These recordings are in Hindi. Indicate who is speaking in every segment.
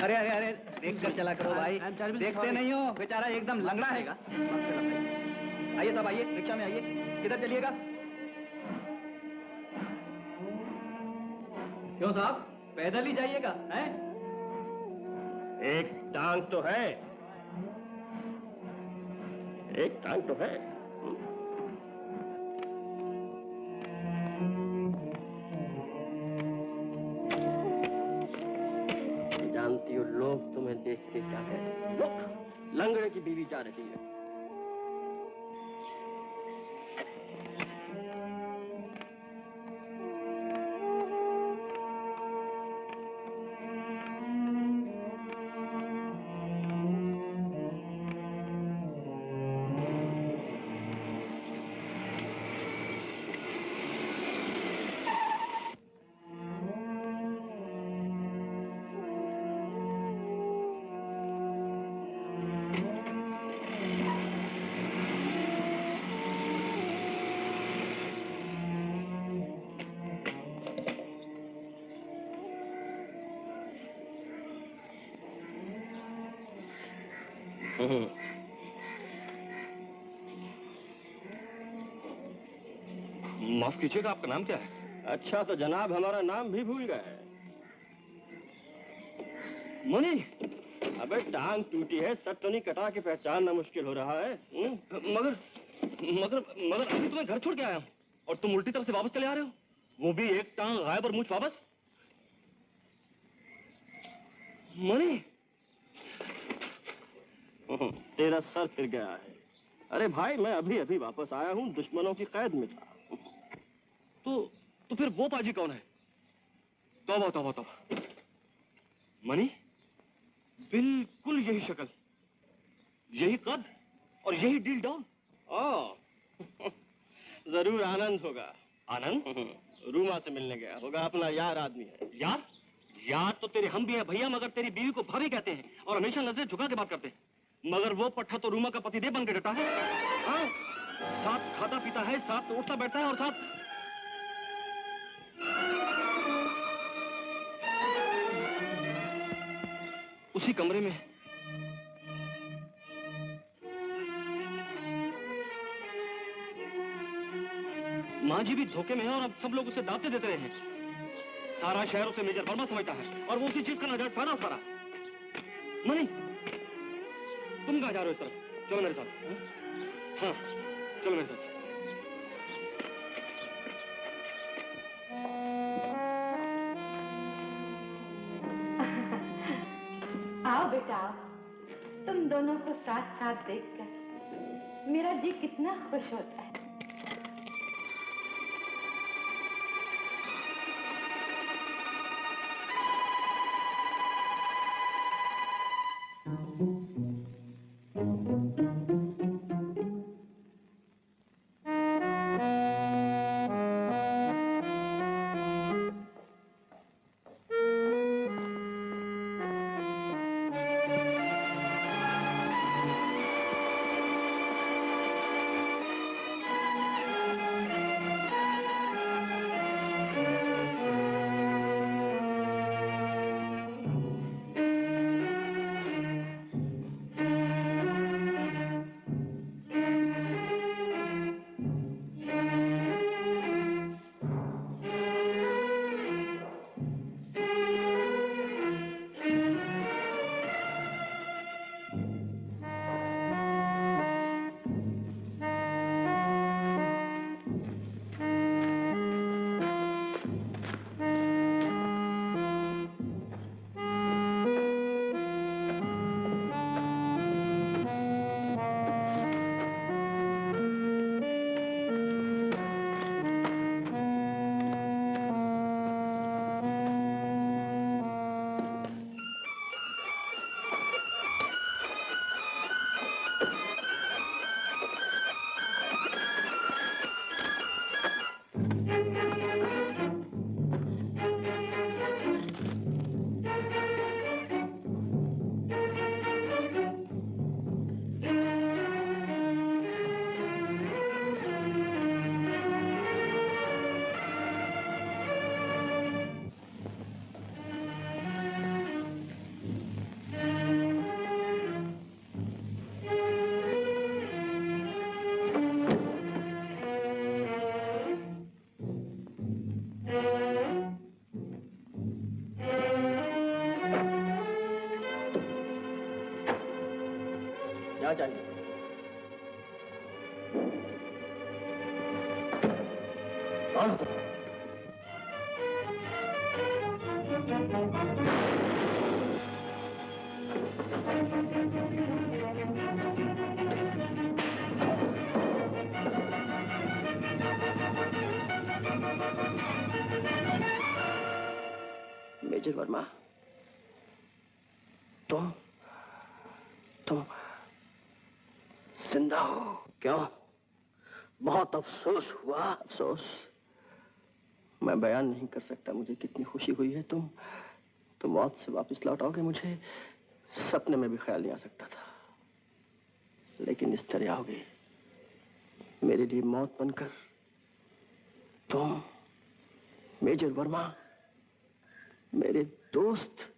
Speaker 1: अरे अरे अरे, देख कर चला करो भाई, देखते नहीं हो, बेचारा एकदम लंगड़ा है। आइए साहब, आइए, रिक्शा में आइए। किधर चलिएगा? क्यों साहब, पैदल ही जाइएगा? हैं?
Speaker 2: एक टांग तो है, एक टांग तो है। जानती हो लोग तुम्हें देख के क्या कहते? लोग लंगड़े की बीवी जा रही है।
Speaker 3: माफ कीजिएगा, आपका नाम क्या है?
Speaker 2: अच्छा तो जनाब हमारा नाम भी भूल गए।
Speaker 3: मनी।
Speaker 2: अबे टांग टूटी है, सर तो नहीं कटा के पहचानना मुश्किल हो रहा है।
Speaker 3: मगर मगर मगर अभी तुम्हें घर छोड़ के आया हूं और तुम उल्टी तरफ से वापस चले आ रहे हो, वो भी एक टांग गायब और मुझ वापस। मनी,
Speaker 2: तेरा सर फिर गया है। अरे भाई मैं अभी अभी वापस आया हूँ, दुश्मनों की कैद में था।
Speaker 3: तो फिर वो पाजी कौन है? तौबा तौबा तौबा। मनी, बिल्कुल यही शक्ल, यही कद और यही डील डाउन।
Speaker 2: जरूर आनंद होगा।
Speaker 3: आनंद?
Speaker 2: रूमा से मिलने गया होगा, अपना यार आदमी है।
Speaker 3: यार? यार तो तेरे हम भी हैं भैया, मगर तेरी बीवी को भाभी कहते हैं और हमेशा नजरें झुका के बात करते हैं। मगर वो पट्टा तो रूमा का पतिदेव बन के डटा है। हाँ? साथ खाता पीता है, साथ उठता बैठता है और साथ उसी कमरे में माँ जी भी धोखे में है और अब सब लोग उसे दावते देते रहे हैं। सारा शहर उसे मेजर वर्मा समझता है और वो उसी चीज का नाजायज फायदा उठा रहा है। मनी, तुम कहाँ जा रहे हो इस तरफ? चलो मेरे साथ। हाँ, चलो मेरे साथ।
Speaker 4: आओ बेटा, तुम दोनों को साथ साथ देखकर मेरा जी कितना खुश होता है।
Speaker 2: कहाँ जाइए? कौन तुम? मेजर वर्मा, तुम जिंदा हो? क्यों? बहुत अफसोस हुआ। अफसोस? मैं बयान नहीं कर सकता मुझे कितनी खुशी हुई है। तुम मौत से वापस लौटोगे, मुझे सपने में भी ख्याल नहीं आ सकता था। लेकिन इस तरह आओगे, मेरे लिए मौत बनकर। तुम मेजर वर्मा, मेरे दोस्त।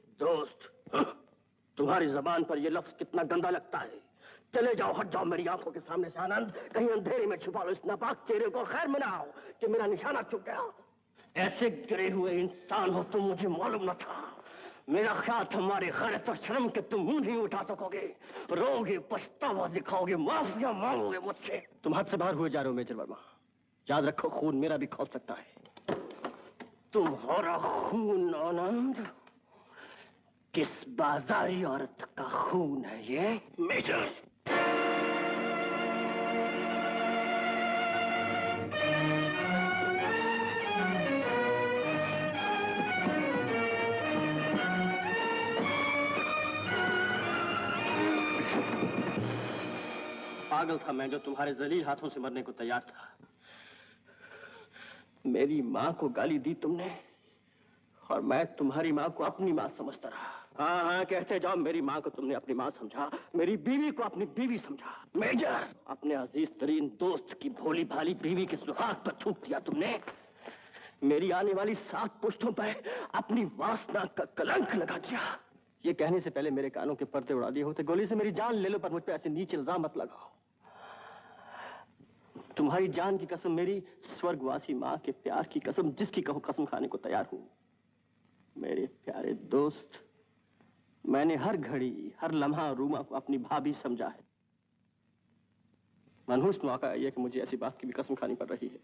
Speaker 2: तुम्हारी जबान पर यह लफ्ज कितना गंदा लगता है। चले जाओ, हट जाओ मेरी आंखों के सामने से आनंद। कहीं अंधेरे में छुपा लो इस नापाक चेहरे को। खैर मनाओ कि मेरा निशाना चूक गया। ऐसे गिरे हुए इंसान हो तुम, मुझे मालूम न था। मेरा ख्याल तुम्हारी गैरत और शर्म के तुम मुंह नहीं उठा सकोगे। रोगे, पछतावा दिखाओगे, माफिया मांगोगे मुझसे। तुम हद से बाहर हुए जा रहे हो मेजर वर्मा। याद रखो, खून मेरा भी खौल सकता है। तुम्हारा खून आनंद? किस बाजारी औरत का खून है ये? मेजर! पागल था मैं जो तुम्हारे जलील हाथों से मरने को तैयार था। मेरी मां को गाली दी तुमने और मैं तुम्हारी मां को अपनी मां समझता रहा। हाँ, कहते जाओ, मेरी मां को तुमने अपनी मां समझा, मेरी बीवी को अपनी बीवी समझा। मेजर, अपने अजीज तरीन दोस्त की भोली भाली बीवी के सुहाग पर थूक दिया तुमने। मेरी आने वाली 7 पुश्तों पर अपनी वासना का कलंक लगा दिया। ये कहने से पहले मेरे कानों के पर्दे उड़ा दिए होते। गोली से मेरी जान ले लो, पर मुझ पे ऐसे नीचे इल्जाम मत लगाओ। तुम्हारी जान की कसम, मेरी स्वर्गवासी मां के प्यार की कसम, जिसकी कहो कसम खाने को तैयार हूं। मेरे प्यारे दोस्त, मैंने हर घड़ी, हर लम्हा रूमा को अपनी भाभी समझा है। मनहूस मौका है यह कि मुझे ऐसी बात की भी कसम खानी पड़ रही है।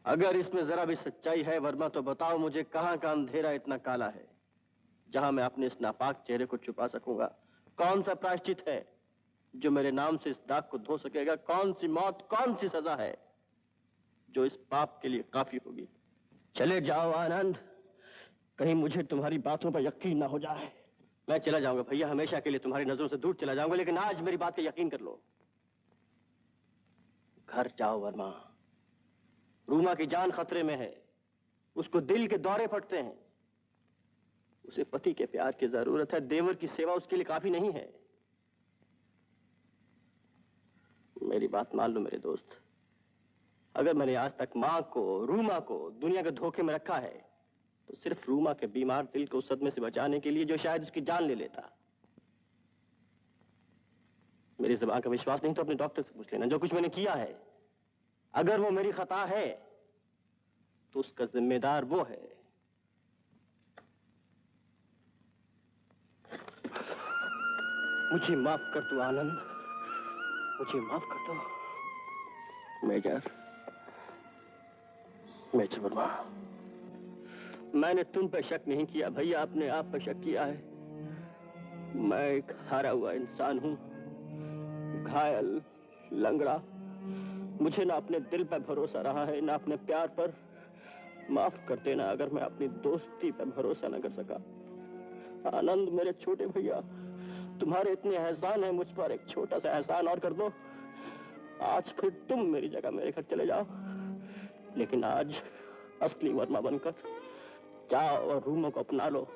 Speaker 2: अगर इसमें जरा भी सच्चाई है वर्मा, तो बताओ मुझे, कहां का अंधेरा इतना काला है जहां मैं अपने इस नापाक चेहरे को छुपा सकूंगा? कौन सा प्रायश्चित है जो मेरे नाम से इस दाग को धो सकेगा? कौन सी मौत, कौन सी सजा है जो इस पाप के लिए काफी होगी? चले जाओ आनंद, कहीं मुझे तुम्हारी बातों पर यकीन ना हो जाए। मैं चला जाऊंगा भैया, हमेशा के लिए तुम्हारी नजरों से दूर चला जाऊंगा, लेकिन आज मेरी बात का यकीन कर लो। घर जाओ वर्मा, रूमा की जान खतरे में है। उसको दिल के दौरे पड़ते हैं। उसे पति के प्यार की जरूरत है। देवर की सेवा उसके लिए काफी नहीं है। मेरी बात मान लो मेरे दोस्त, अगर मैंने आज तक मां को, रूमा को दुनिया के धोखे में रखा है, तो सिर्फ रूमा के बीमार दिल को उस सदमे से बचाने के लिए जो शायद उसकी जान ले लेता। मेरी ज़बान का विश्वास नहीं तो अपने डॉक्टर से पूछ लेना। जो कुछ मैंने किया है, अगर वो मेरी खता है तो उसका जिम्मेदार वो है। मुझे माफ कर दो आनंद, मुझे माफ कर दो। मेजर वर्मा, मैंने तुम पर शक नहीं किया भैया, अपने आप पर शक किया है। मैं एक हारा हुआ इंसान हूं, घायल, लंगड़ा। मुझे ना अपने दिल पर भरोसा रहा है, ना अपने प्यार पर। माफ कर देना अगर मैं अपनी दोस्ती पर भरोसा न कर सका। आनंद मेरे छोटे भैया, तुम्हारे इतने एहसान है मुझ पर, एक छोटा सा एहसान और कर दो। आज फिर तुम मेरी जगह मेरे घर चले जाओ, लेकिन आज असली वर्मा बनकर जाओ और रूमा को अपना लो।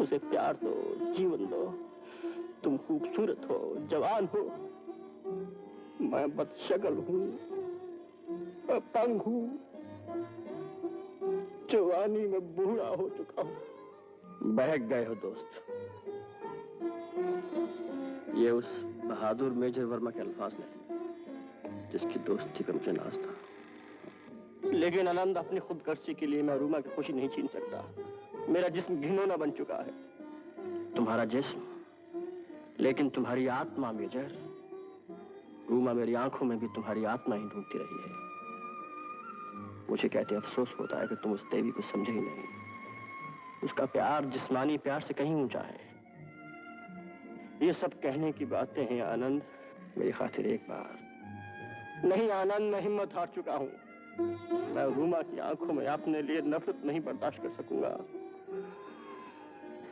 Speaker 2: उसे प्यार दो, जीवन दो। तुम खूबसूरत हो, जवान हो, मैं बदशक्ल हूं, अपंग हूं, जवानी में बूढ़ा हो चुका हूं। बहक गए हो दोस्त। ये उस बहादुर मेजर वर्मा के अल्फाज नहीं जिसकी दोस्ती पर मुझे नाज था। लेकिन आनंद, अपनी खुदगर्जी के लिए मैं रूमा की खुशी नहीं छीन सकता। मेरा जिस्म घिनौना बन चुका है। तुम्हारा जिस्म, लेकिन तुम्हारी आत्मा मेजर। रूमा, मेरी आंखों में भी तुम्हारी आत्मा ही ढूंढती रही है। मुझे कहते अफसोस होता है कि तुम उस देवी को समझे ही नहीं। उसका प्यार जिस्मानी प्यार से कहीं ऊंचा है। ये सब कहने की बातें हैं आनंद। मेरी खातिर एक बार। नहीं आनंद, मैं हिम्मत हार चुका हूं। मैं रूमा की आंखों में अपने लिए नफरत नहीं बर्दाश्त कर सकूंगा।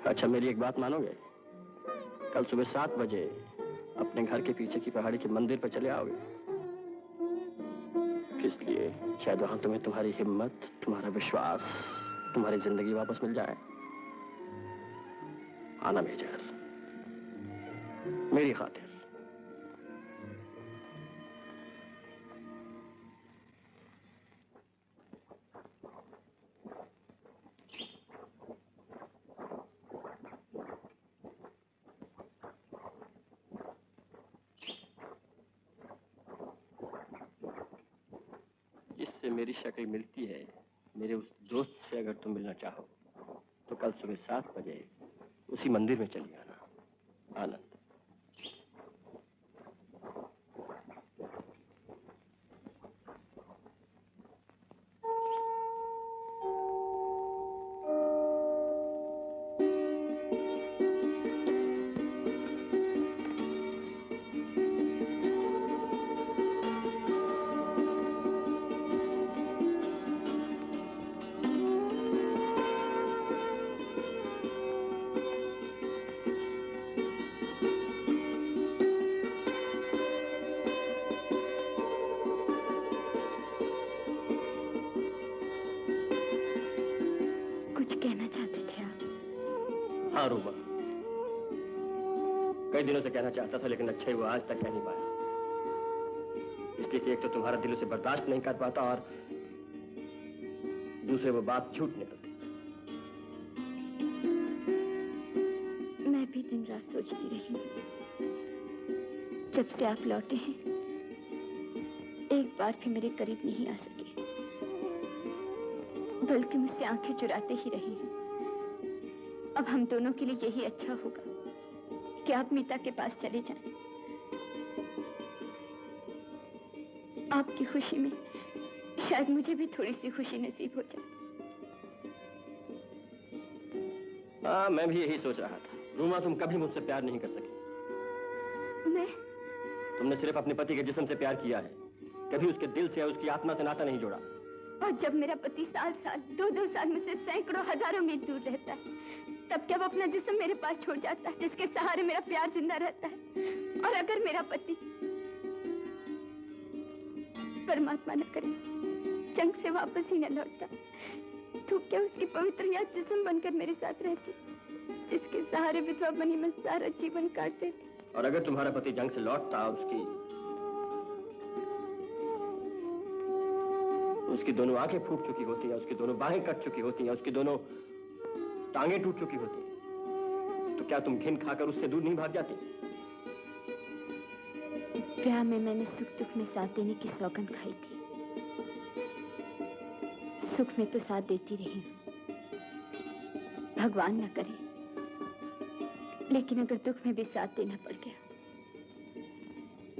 Speaker 2: अच्छा, मेरी एक बात मानोगे? कल सुबह 7 बजे अपने घर के पीछे की पहाड़ी के मंदिर पर चले आओगे? किस लिए? शायद वहां तुम्हें तुम्हारी हिम्मत, तुम्हारा विश्वास, तुम्हारी जिंदगी वापस मिल जाए। आना मेजर, मेरी खातिर। जिससे मेरी शक्ल मिलती है, मेरे उस दोस्त से अगर तुम मिलना चाहो तो कल सुबह 7 बजे उसी मंदिर में चली आना। आनंद। हाँ रूमा, कई दिनों से कहना चाहता था, लेकिन अच्छा ही वो आज तक कह नहीं पाया। इसलिए कि एक तो तुम्हारा दिल उसे बर्दाश्त नहीं कर पाता और दूसरे वो बात झूठ निकलती।
Speaker 5: मैं भी दिन रात सोचती रही हूँ। जब से आप लौटे हैं, एक बार भी मेरे करीब नहीं आ सके, बल्कि मुझसे आंखें चुराते ही रही हैं। अब हम दोनों के लिए यही अच्छा होगा कि आप मीता के पास चले जाएं। आपकी खुशी में शायद मुझे भी थोड़ी सी खुशी नसीब हो जाए।
Speaker 2: हाँ, मैं भी यही सोच रहा था। रूमा, तुम कभी मुझसे प्यार नहीं कर सकी।
Speaker 5: मैं?
Speaker 2: तुमने सिर्फ अपने पति के जिस्म से प्यार किया है, कभी उसके दिल से या उसकी आत्मा से नाता नहीं जोड़ा।
Speaker 5: और जब मेरा पति साल 2-2 साल मुझसे सैकड़ों हजारों मील दूर रहता है, तब क्या वो अपना जिस्म मेरे पास छोड़ जाता है, जिसके सहारे मेरा प्यार जिंदा रहता है? और अगर मेरा पति, परमात्मा न करे, जंग से वापस ही न लौटता, तो क्या उसकी पवित्र याद जिस्म बनकर मेरे साथ रहती, जिसके सहारे विधवा बनी मैं सारा जीवन काट देती?
Speaker 2: और अगर तुम्हारा पति जंग से लौटता, उसकी दोनों आंखें फूट चुकी होती हैं, उसकी दोनों बाहें कट चुकी होती हैं, उसकी दोनों टांगें टूट चुकी होती, तो क्या तुम घिन खाकर उससे दूर नहीं भाग जाती?
Speaker 5: ब्याह में मैंने सुख दुख में साथ देने की सौगंध खाई थी। सुख में तो साथ देती रही हूँ, भगवान न करे, लेकिन अगर दुख में भी साथ देना पड़ गया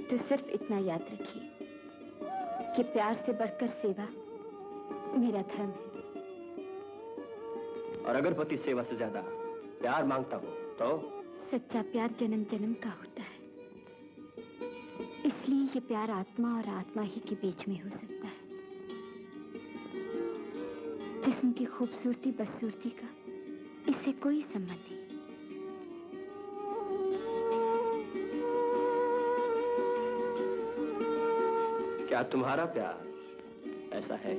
Speaker 5: तो सिर्फ इतना याद रखिए कि प्यार से बढ़कर सेवा मेरा धर्म है।
Speaker 2: और अगर पति सेवा से ज्यादा प्यार मांगता हो तो?
Speaker 5: सच्चा प्यार जन्म जन्म का होता है, इसलिए ये प्यार आत्मा और आत्मा ही के बीच में हो सकता है। जिस्म की खूबसूरती बदसूरती का इससे कोई संबंध नहीं।
Speaker 2: क्या तुम्हारा प्यार ऐसा है?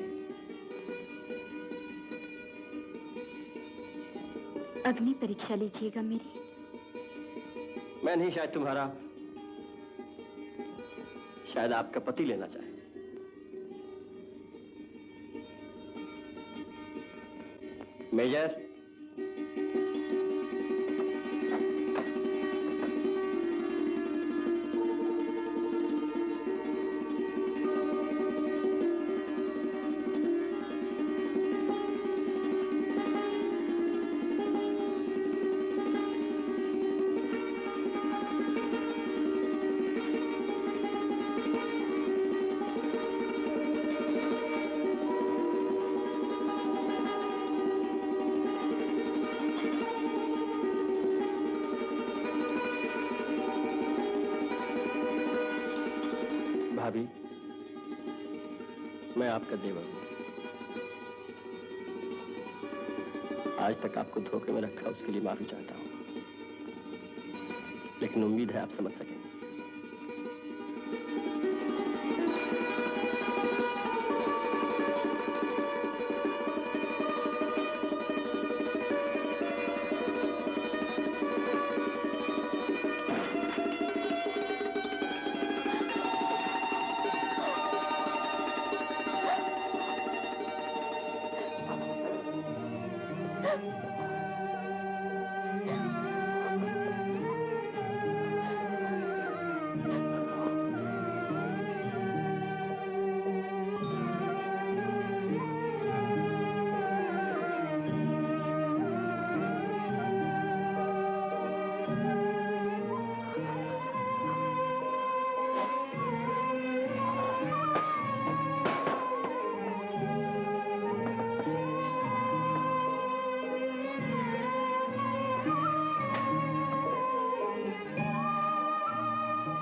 Speaker 5: अग्नि परीक्षा लीजिएगा मेरी।
Speaker 2: मैं नहीं, शायद तुम्हारा, शायद आपका पति लेना चाहे। मेजर, आपका देवर हूं। आज तक आपको धोखे में रखा, उसके लिए माफी चाहता हूं, लेकिन उम्मीद है आप समझ सकेंगे।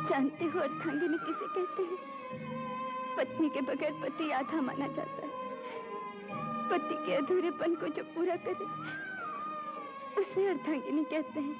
Speaker 5: जानते हो अर्धांगिनी किसे कहते हैं? पत्नी के बगैर पति आधा माना जाता है। पति के अधूरेपन को जो पूरा करे उसे अर्धांगिनी कहते हैं।